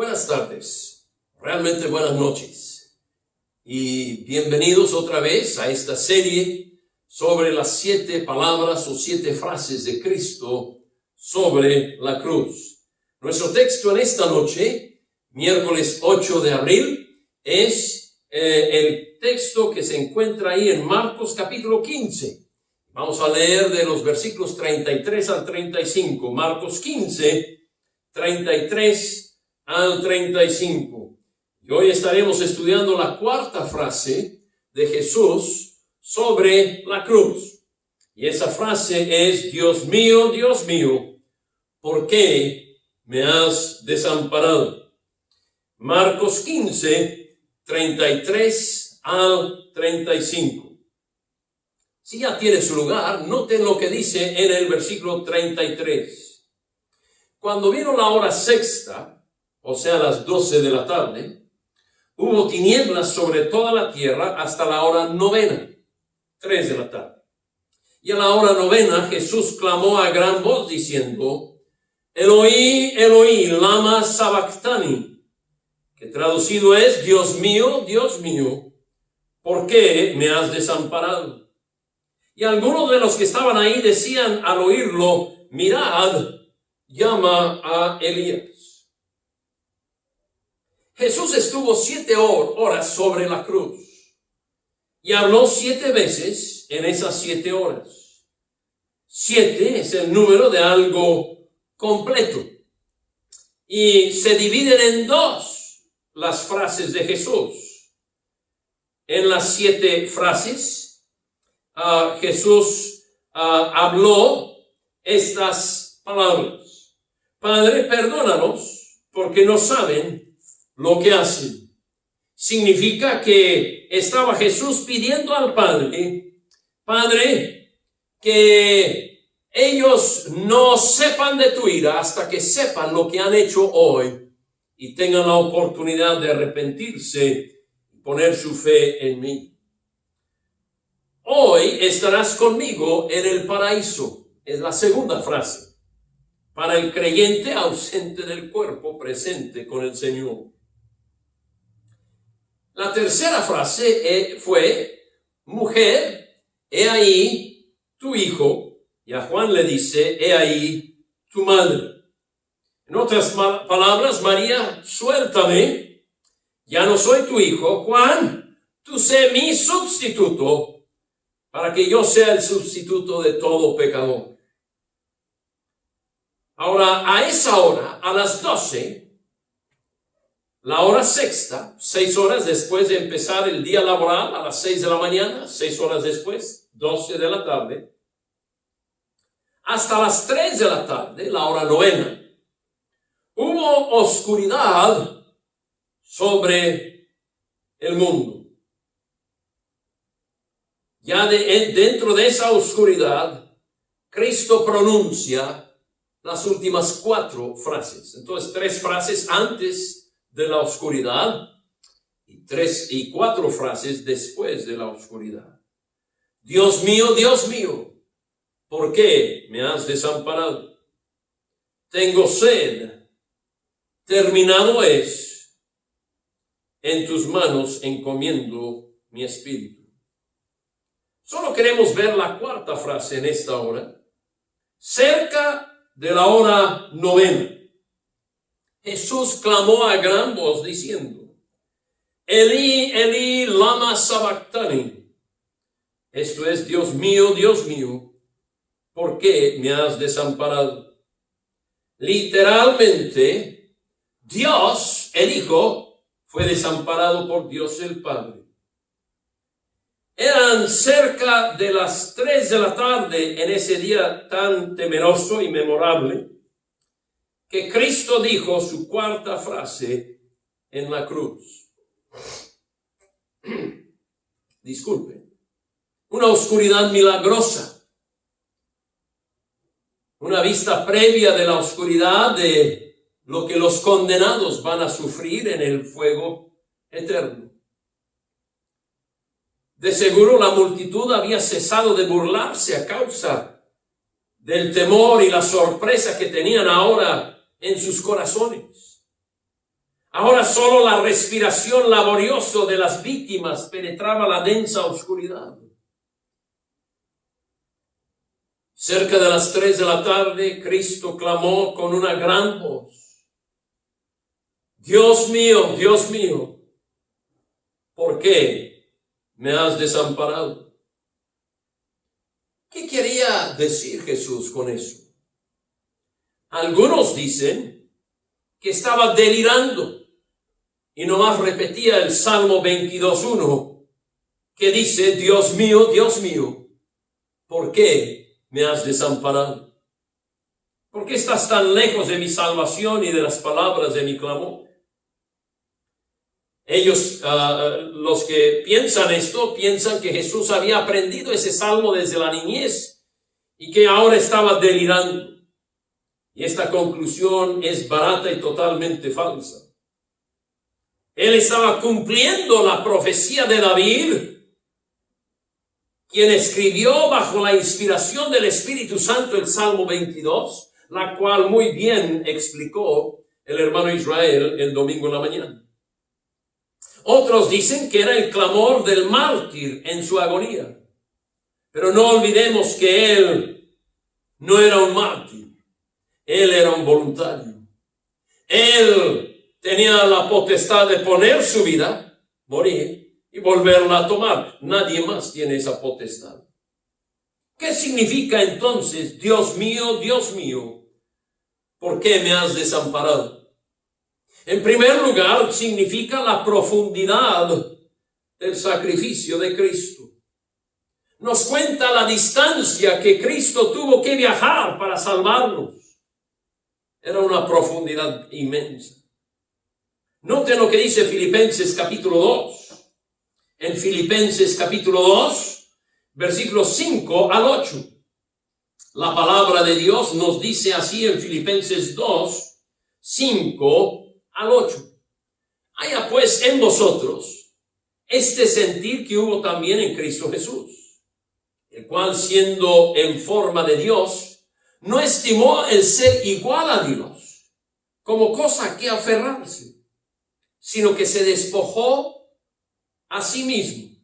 Buenas tardes, realmente buenas noches y bienvenidos otra vez a esta serie sobre las 7 palabras o 7 frases de Cristo sobre la cruz. Nuestro texto en esta noche, miércoles 8 de abril, es el texto que se encuentra ahí en Marcos capítulo 15. Vamos a leer de los versículos 33 al 35, Marcos 15, 33 al 35. Y hoy estaremos estudiando la cuarta frase de Jesús sobre la cruz. Y esa frase es: Dios mío, ¿por qué me has desamparado? Marcos 15, 33 al 35. Si ya tiene su lugar, noten lo que dice en el versículo 33. Cuando vino la hora sexta, o sea, las 12 de la tarde, hubo tinieblas sobre toda la tierra hasta la hora novena, 3 de la tarde. Y a la hora novena Jesús clamó a gran voz diciendo: Eloí, Eloí, lama sabactani, que traducido es: Dios mío, ¿por qué me has desamparado? Y algunos de los que estaban ahí decían al oírlo: mirad, llama a Elías. Jesús estuvo 7 horas sobre la cruz y habló 7 veces en esas 7 horas. 7 es el número de algo completo. Y se dividen en 2 las frases de Jesús. En las 7 frases, Jesús habló estas palabras: Padre, perdónalos porque no saben lo que hacen. Significa que estaba Jesús pidiendo al Padre: Padre, que ellos no sepan de tu ira hasta que sepan lo que han hecho hoy y tengan la oportunidad de arrepentirse y poner su fe en mí. Hoy estarás conmigo en el paraíso. Es la segunda frase para el creyente ausente del cuerpo, presente con el Señor. La tercera frase fue: mujer, he ahí tu hijo. Y a Juan le dice: he ahí tu madre. En otras palabras, María, suéltame, ya no soy tu hijo. Juan, tú sé mi sustituto para que yo sea el sustituto de todo pecador. Ahora, a esa hora, a las 12, la hora sexta, 6 horas después de empezar el día laboral, a las 6 de la mañana, 6 horas después, 12 de la tarde, hasta las 3 de la tarde, la hora novena, hubo oscuridad sobre el mundo. Ya dentro de esa oscuridad, Cristo pronuncia las últimas 4 frases. Entonces, 3 frases antes de la oscuridad y 4 frases después de la oscuridad. Dios mío, ¿por qué me has desamparado? Tengo sed, terminado es, en tus manos encomiendo mi espíritu. Solo queremos ver la 4ª frase en esta hora. Cerca de la hora novena, Jesús clamó a gran voz diciendo: Elí, Elí, lama sabactani. Esto es: Dios mío, ¿por qué me has desamparado? Literalmente, Dios, el Hijo, fue desamparado por Dios el Padre. Eran cerca de las 3 de la tarde en ese día tan temeroso y memorable que Cristo dijo su 4ª frase en la cruz. Disculpe. Una oscuridad milagrosa. Una vista previa de la oscuridad de lo que los condenados van a sufrir en el fuego eterno. De seguro la multitud había cesado de burlarse a causa del temor y la sorpresa que tenían ahora en sus corazones. Ahora solo la respiración laboriosa de las víctimas penetraba la densa oscuridad. Cerca de las 3 de la tarde, Cristo clamó con una gran voz: Dios mío, ¿por qué me has desamparado? ¿Qué quería decir Jesús con eso? Algunos dicen que estaba delirando y nomás repetía el Salmo 22:1, que dice: Dios mío, ¿por qué me has desamparado? ¿Por qué estás tan lejos de mi salvación y de las palabras de mi clamor? Ellos, los que piensan esto, piensan que Jesús había aprendido ese salmo desde la niñez y que ahora estaba delirando. Y esta conclusión es barata y totalmente falsa. Él estaba cumpliendo la profecía de David, quien escribió bajo la inspiración del Espíritu Santo el Salmo 22, la cual muy bien explicó el hermano Israel el domingo en la mañana. Otros dicen que era el clamor del mártir en su agonía. Pero no olvidemos que él no era un mártir. Él era un voluntario. Él tenía la potestad de poner su vida, morir y volverla a tomar. Nadie más tiene esa potestad. ¿Qué significa entonces, Dios mío, ¿por qué me has desamparado? En primer lugar, significa la profundidad del sacrificio de Cristo. Nos cuenta la distancia que Cristo tuvo que viajar para salvarnos. Era una profundidad inmensa. Noten lo que dice Filipenses capítulo 2. En Filipenses capítulo 2, versículos 5 al 8. La palabra de Dios nos dice así en Filipenses 2, 5 al 8. Haya pues en vosotros este sentir que hubo también en Cristo Jesús, el cual siendo en forma de Dios, no estimó el ser igual a Dios como cosa que aferrarse, sino que se despojó a sí mismo,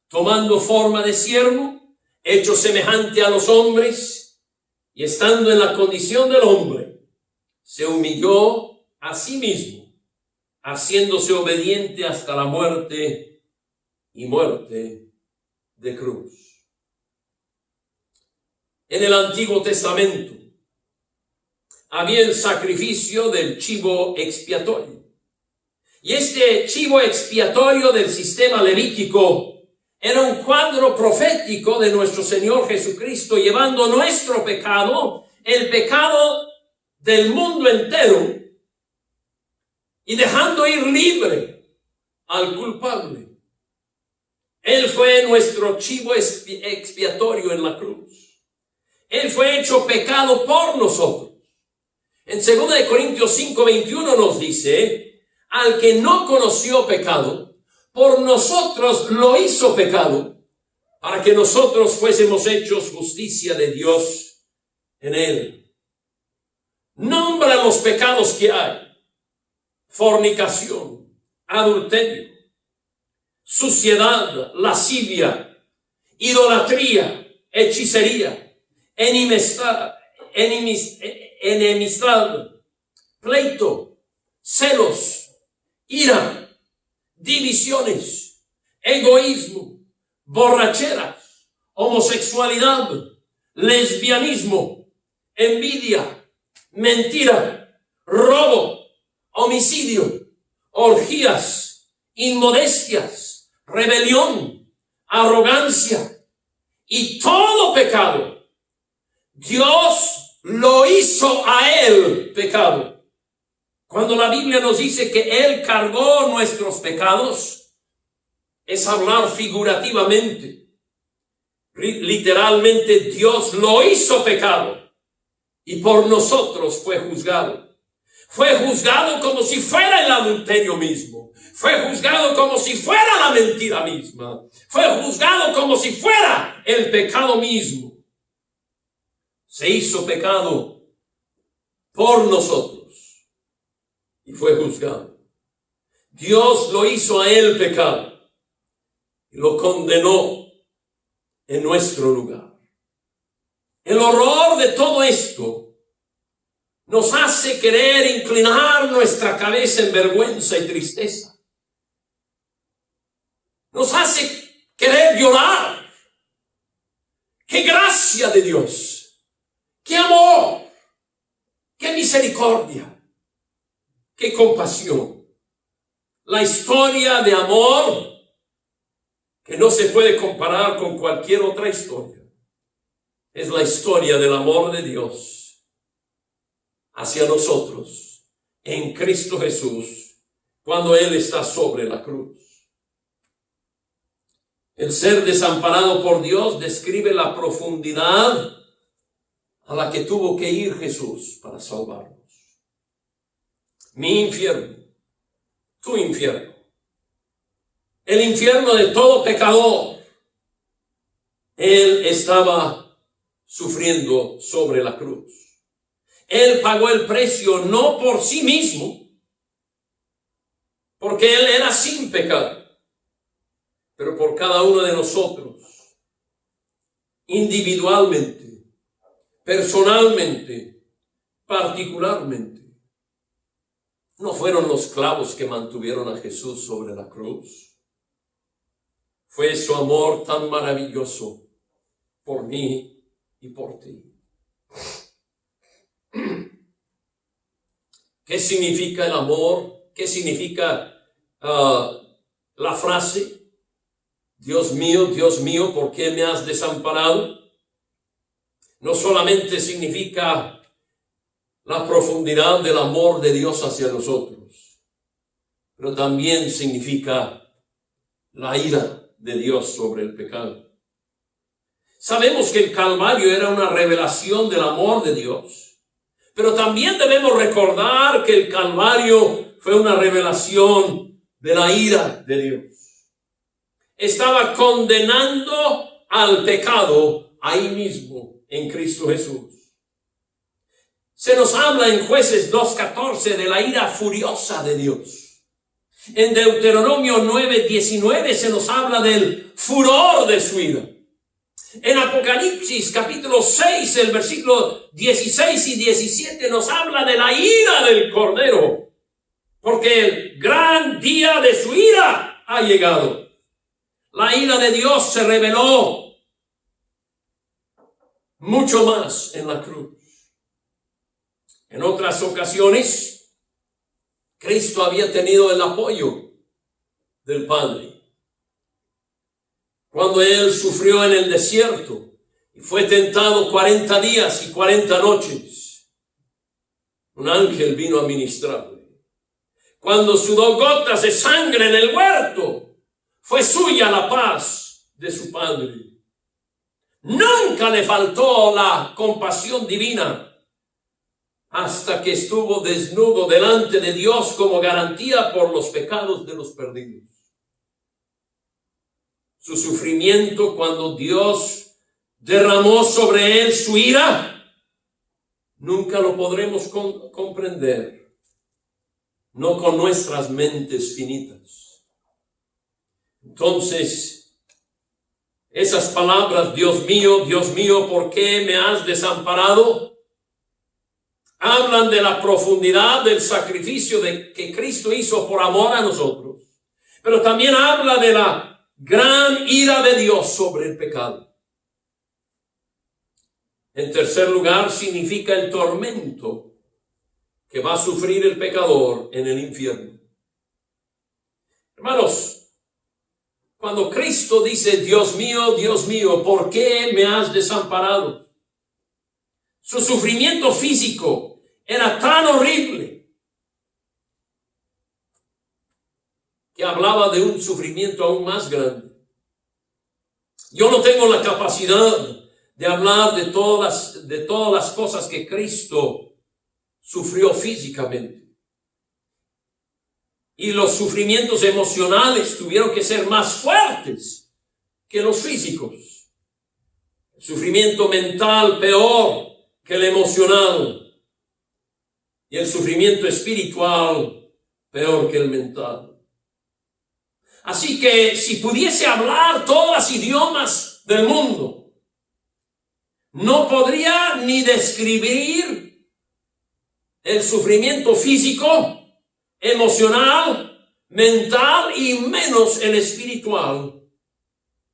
tomando forma de siervo, hecho semejante a los hombres, y estando en la condición del hombre, se humilló a sí mismo, haciéndose obediente hasta la muerte y muerte de cruz. En el Antiguo Testamento había el sacrificio del chivo expiatorio. Y este chivo expiatorio del sistema levítico era un cuadro profético de nuestro Señor Jesucristo, llevando nuestro pecado, el pecado del mundo entero, y dejando ir libre al culpable. Él fue nuestro chivo expiatorio en la cruz. Él fue hecho pecado por nosotros. En 2 Corintios 5:21 nos dice: al que no conoció pecado, por nosotros lo hizo pecado, para que nosotros fuésemos hechos justicia de Dios en él. Nombra los pecados que hay: fornicación, adulterio, suciedad, lascivia, idolatría, hechicería, enemistad, pleito, celos, ira, divisiones, egoísmo, borracheras, homosexualidad, lesbianismo, envidia, mentira, robo, homicidio, orgías, inmodestias, rebelión, arrogancia y todo pecado. Dios lo hizo a él pecado. Cuando la Biblia nos dice que él cargó nuestros pecados, es hablar figurativamente. Literalmente Dios lo hizo pecado y por nosotros fue juzgado. Fue juzgado como si fuera el adulterio mismo. Fue juzgado como si fuera la mentira misma. Fue juzgado como si fuera el pecado mismo. Se hizo pecado por nosotros y fue juzgado. Dios lo hizo a él pecado y lo condenó en nuestro lugar. El horror de todo esto nos hace querer inclinar nuestra cabeza en vergüenza y tristeza. Nos hace querer llorar. ¡Qué gracia de Dios! ¡Qué amor! ¡Qué misericordia! ¡Qué compasión! La historia de amor que no se puede comparar con cualquier otra historia es la historia del amor de Dios hacia nosotros en Cristo Jesús cuando Él está sobre la cruz. El ser desamparado por Dios describe la profundidad a la que tuvo que ir Jesús para salvarnos. Mi infierno, tu infierno, el infierno de todo pecador, Él estaba sufriendo sobre la cruz. Él pagó el precio no por sí mismo, porque Él era sin pecado, pero por cada uno de nosotros, individualmente, personalmente, particularmente. No fueron los clavos que mantuvieron a Jesús sobre la cruz. Fue su amor tan maravilloso por mí y por ti. ¿Qué significa el amor? ¿Qué significa la frase? Dios mío, ¿por qué me has desamparado? No solamente significa la profundidad del amor de Dios hacia nosotros, pero también significa la ira de Dios sobre el pecado. Sabemos que el Calvario era una revelación del amor de Dios, pero también debemos recordar que el Calvario fue una revelación de la ira de Dios. Estaba condenando al pecado ahí mismo en Cristo Jesús. Se nos habla en Jueces 2:14 de la ira furiosa de Dios. En Deuteronomio 9:19 se nos habla del furor de su ira. En Apocalipsis capítulo 6, el versículo 16 y 17 nos habla de la ira del Cordero, porque el gran día de su ira ha llegado. La ira de Dios se reveló mucho más en la cruz. En otras ocasiones, Cristo había tenido el apoyo del Padre. Cuando Él sufrió en el desierto y fue tentado 40 días y 40 noches, un ángel vino a ministrarle. Cuando sudó gotas de sangre en el huerto, fue suya la paz de su Padre. Nunca le faltó la compasión divina hasta que estuvo desnudo delante de Dios como garantía por los pecados de los perdidos. Su sufrimiento cuando Dios derramó sobre él su ira, nunca lo podremos comprender, no con nuestras mentes finitas. Entonces, esas palabras, Dios mío, ¿por qué me has desamparado?, hablan de la profundidad del sacrificio que Cristo hizo por amor a nosotros, pero también habla de la gran ira de Dios sobre el pecado. En tercer lugar, significa el tormento que va a sufrir el pecador en el infierno. Hermanos, cuando Cristo dice, Dios mío, ¿por qué me has desamparado?, su sufrimiento físico era tan horrible que hablaba de un sufrimiento aún más grande. Yo no tengo la capacidad de hablar de todas las cosas que Cristo sufrió físicamente. Y los sufrimientos emocionales tuvieron que ser más fuertes que los físicos. El sufrimiento mental peor que el emocional. Y el sufrimiento espiritual peor que el mental. Así que si pudiese hablar todos los idiomas del mundo, no podría ni describir el sufrimiento físico, emocional, mental y menos el espiritual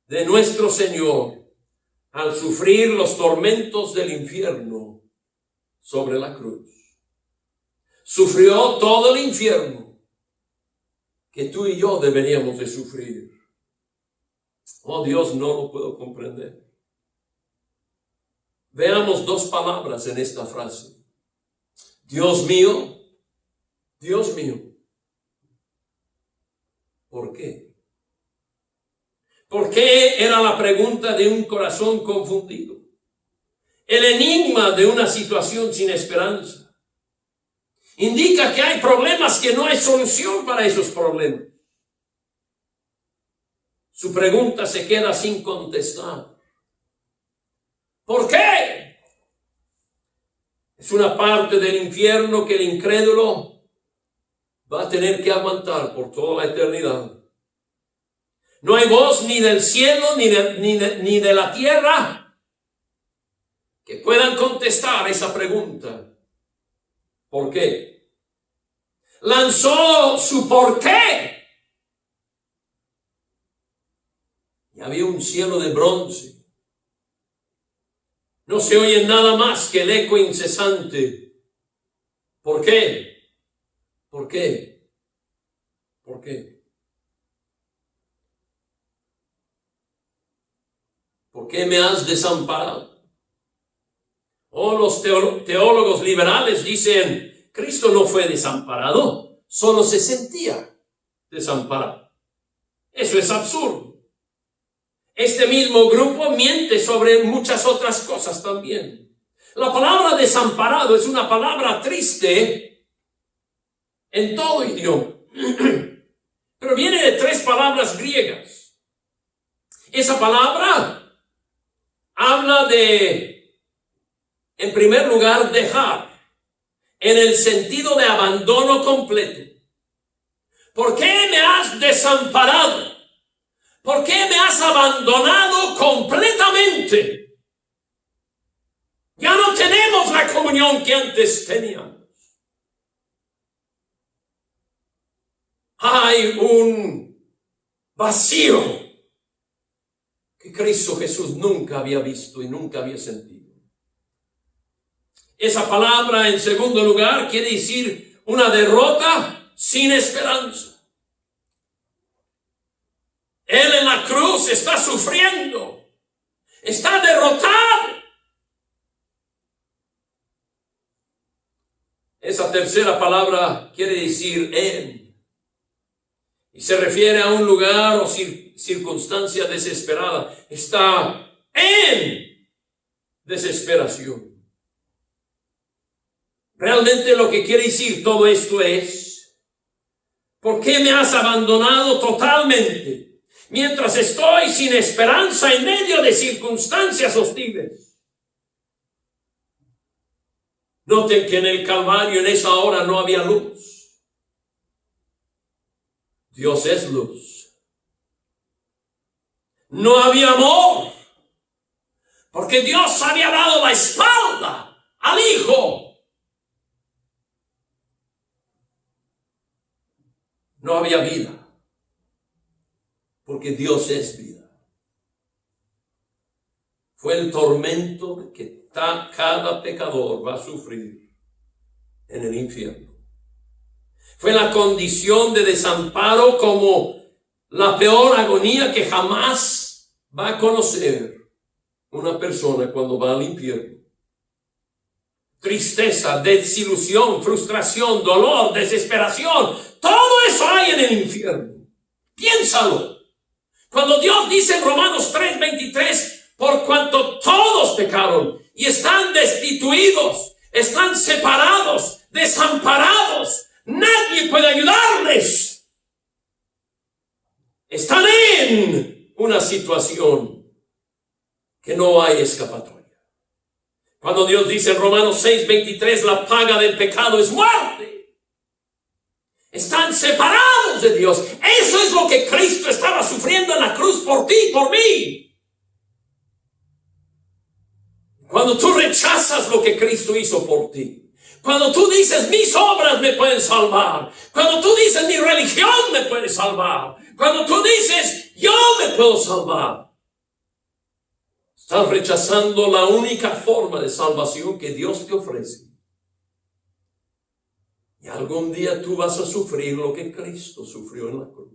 de nuestro Señor al sufrir los tormentos del infierno sobre la cruz. Sufrió todo el infierno que tú y yo deberíamos de sufrir. Oh Dios, no lo puedo comprender. Veamos dos palabras en esta frase. Dios mío, Dios mío. ¿Por qué? ¿Por qué? Era la pregunta de un corazón confundido. El enigma de una situación sin esperanza. Indica que hay problemas que no hay solución para esos problemas. Su pregunta se queda sin contestar. ¿Por qué? Es una parte del infierno que el incrédulo va a tener que aguantar por toda la eternidad. No hay voz ni del cielo ni de la tierra que puedan contestar esa pregunta. ¿Por qué? Lanzó su por qué. Y había un cielo de bronce. No se oye nada más que el eco incesante. ¿Por qué? ¿Por qué? ¿Por qué? ¿Por qué me has desamparado? Oh, los teólogos liberales dicen, Cristo no fue desamparado, solo se sentía desamparado. Eso es absurdo. Este mismo grupo miente sobre muchas otras cosas también. La palabra desamparado es una palabra triste en todo idioma, pero viene de tres palabras griegas. Esa palabra habla de, en primer lugar, dejar, en el sentido de abandono completo. ¿Por qué me has desamparado? ¿Por qué me has abandonado completamente? Ya no tenemos la comunión que antes teníamos. Hay un vacío que Cristo Jesús nunca había visto y nunca había sentido. Esa palabra, en segundo lugar, quiere decir una derrota sin esperanza. Él en la cruz está sufriendo, está derrotado. Esa tercera palabra quiere decir en, y se refiere a un lugar o circunstancia desesperada. Está en desesperación. Realmente lo que quiere decir todo esto es, ¿por qué me has abandonado totalmente? Mientras estoy sin esperanza en medio de circunstancias hostiles. Noten que en el Calvario en esa hora no había luz. Dios es luz. No había amor, porque Dios había dado la espalda al Hijo. No había vida, porque Dios es vida. Fue el tormento que cada pecador va a sufrir en el infierno. Fue la condición de desamparo como la peor agonía que jamás va a conocer una persona cuando va al infierno. Tristeza, desilusión, frustración, dolor, desesperación, todo eso hay en el infierno. Piénsalo. Cuando Dios dice en Romanos 3:23, por cuanto todos pecaron y están destituidos, están separados, desamparados, nadie puede ayudarles. Están en una situación que no hay escapatoria. Cuando Dios dice en Romanos 6:23, la paga del pecado es muerte. Están separados de Dios. Eso es lo que Cristo estaba sufriendo en la cruz por ti, por mí. Cuando tú rechazas lo que Cristo hizo por ti, cuando tú dices mis obras me pueden salvar, cuando tú dices mi religión me puede salvar, cuando tú dices yo me puedo salvar, estás rechazando la única forma de salvación que Dios te ofrece. Y algún día tú vas a sufrir lo que Cristo sufrió en la cruz.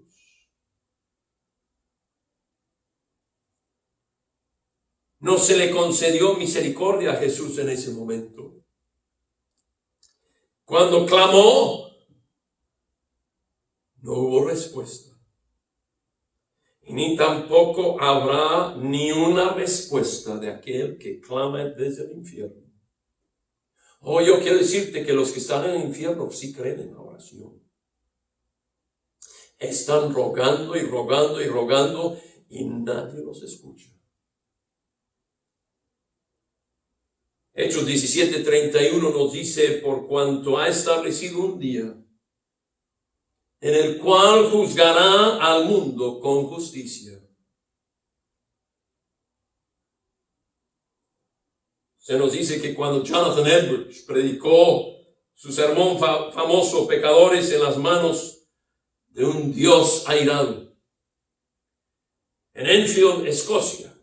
No se le concedió misericordia a Jesús en ese momento. Cuando clamó, no hubo respuesta. Y ni tampoco habrá ni una respuesta de aquel que clama desde el infierno. Yo quiero decirte que los que están en el infierno sí creen en la oración. Están rogando y rogando y rogando y nadie los escucha. Hechos 17:31 nos dice, por cuanto ha establecido un día en el cual juzgará al mundo con justicia. Se nos dice que cuando Jonathan Edwards predicó su sermón famoso, Pecadores en las manos de un Dios airado, en Enfield, Escocia,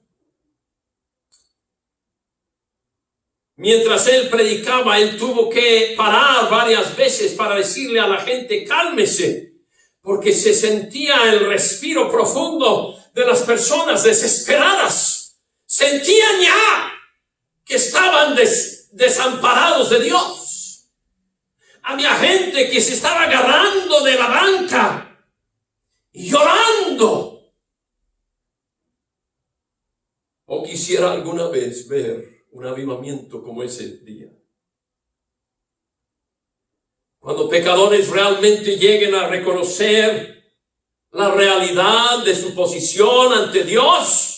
mientras él predicaba, él tuvo que parar varias veces para decirle a la gente, cálmese, porque se sentía el respiro profundo de las personas desesperadas. Sentían ya que estaban desamparados de Dios. Había gente que se estaba agarrando de la banca y llorando. O quisiera alguna vez ver un avivamiento como ese día. Cuando pecadores realmente lleguen a reconocer la realidad de su posición ante Dios,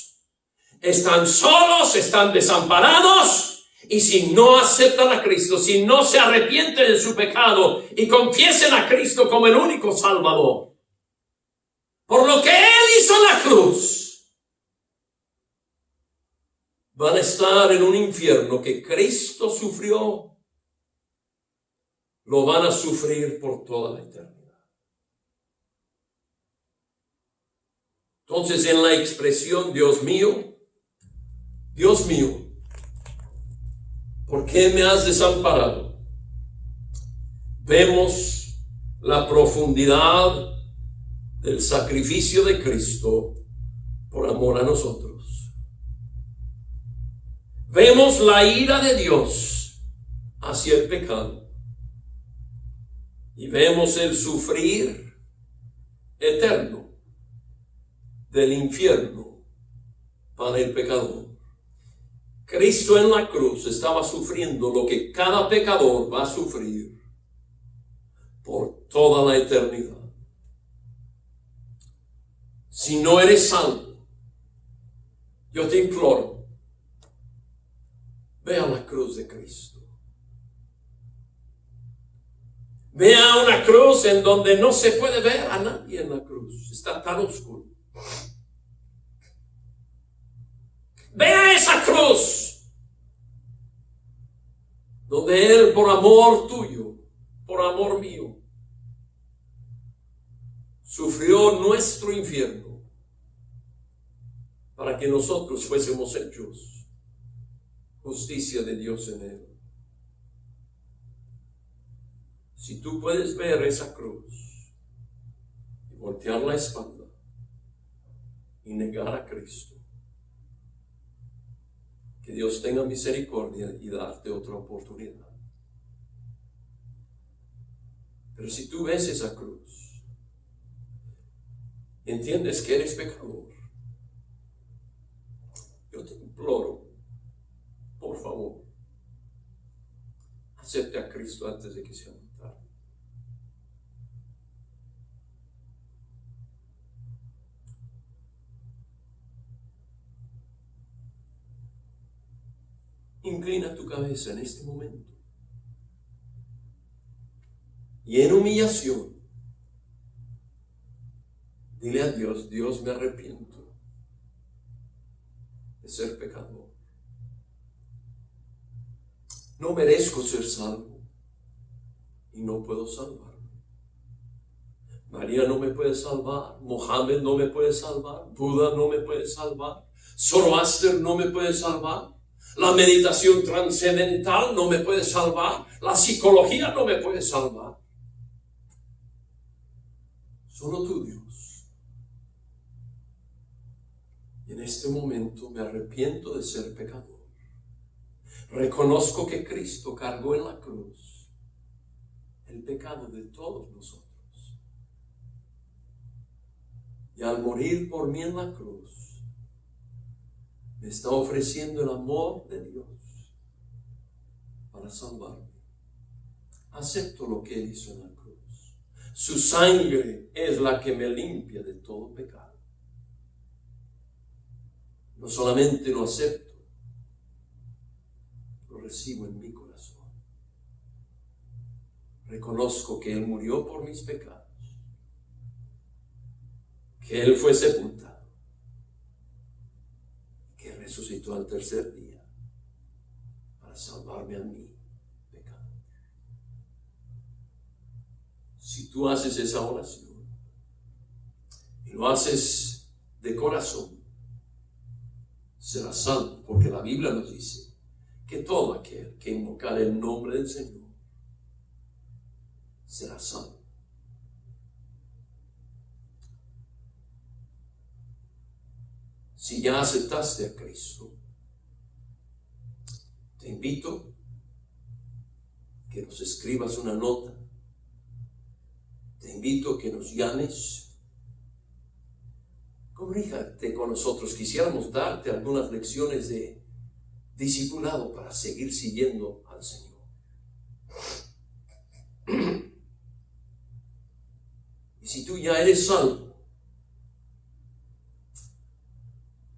están solos, están desamparados, y si no aceptan a Cristo, si no se arrepienten de su pecado y confiesen a Cristo como el único Salvador, por lo que Él hizo en la cruz, van a estar en un infierno que Cristo sufrió. Lo van a sufrir por toda la eternidad. Entonces, en la expresión, Dios mío, ¿por qué me has desamparado? Vemos la profundidad del sacrificio de Cristo por amor a nosotros. Vemos la ira de Dios hacia el pecado. Y vemos el sufrir eterno del infierno para el pecador. Cristo en la cruz estaba sufriendo lo que cada pecador va a sufrir por toda la eternidad. Si no eres salvo, yo te imploro, ve a la cruz de Cristo. Ve a una cruz en donde no se puede ver a nadie en la cruz. Está tan oscuro. Ve a esa cruz donde Él, por amor tuyo, por amor mío, sufrió nuestro infierno para que nosotros fuésemos hechos justicia de Dios en Él. Si tú puedes ver esa cruz y voltear la espalda y negar a Cristo, que Dios tenga misericordia y darte otra oportunidad. Pero si tú ves esa cruz, entiendes que eres pecador, yo te imploro, por favor, acepte a Cristo antes de que sea muy tarde. Inclina tu cabeza en este momento y en humillación Dile a Dios: Dios, me arrepiento de ser pecador. No merezco ser salvo y no puedo salvarme. María no me puede salvar, Mohammed no me puede salvar, Buda no me puede salvar, Zoroaster no me puede salvar, la meditación trascendental no me puede salvar, la psicología no me puede salvar. Solo tú, Dios. Y en este momento me arrepiento de ser pecador. Reconozco que Cristo cargó en la cruz el pecado de todos nosotros. Y al morir por mí en la cruz, me está ofreciendo el amor de Dios para salvarme. Acepto lo que Él hizo en la cruz. Su sangre es la que me limpia de todo pecado. No solamente lo acepto, lo recibo en mi corazón. Reconozco que Él murió por mis pecados, que Él fue sepultado, que resucitó al tercer día para salvarme a mí, pecador. Si tú haces esa oración y lo haces de corazón, serás salvo, porque la Biblia nos dice que todo aquel que invocar el nombre del Señor será salvo. Si ya aceptaste a Cristo, te invito que nos escribas una nota. Te invito que nos llames. Comunícate con nosotros. Quisiéramos darte algunas lecciones de discipulado para seguir siguiendo al Señor. Y si tú ya eres salvo,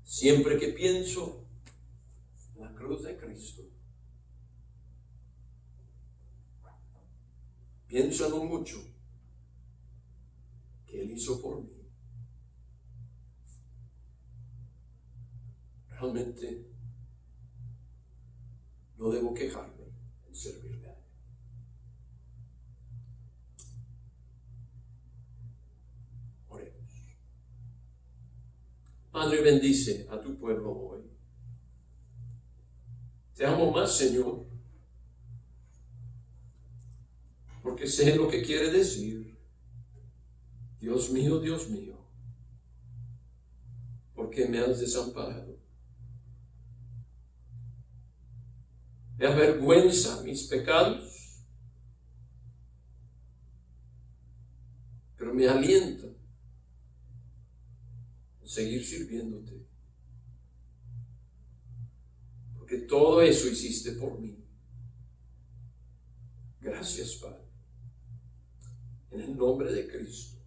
siempre que pienso en la cruz de Cristo, pienso en lo mucho que Él hizo por mí. Realmente no debo quejarme en servirle a Él. Oremos. Padre, bendice a tu pueblo hoy. Te amo más, Señor, porque sé lo que quiere decir: Dios mío, ¿por qué me has desamparado? Me avergüenza mis pecados, pero me alienta a seguir sirviéndote, porque todo eso hiciste por mí. Gracias, Padre, en el nombre de Cristo.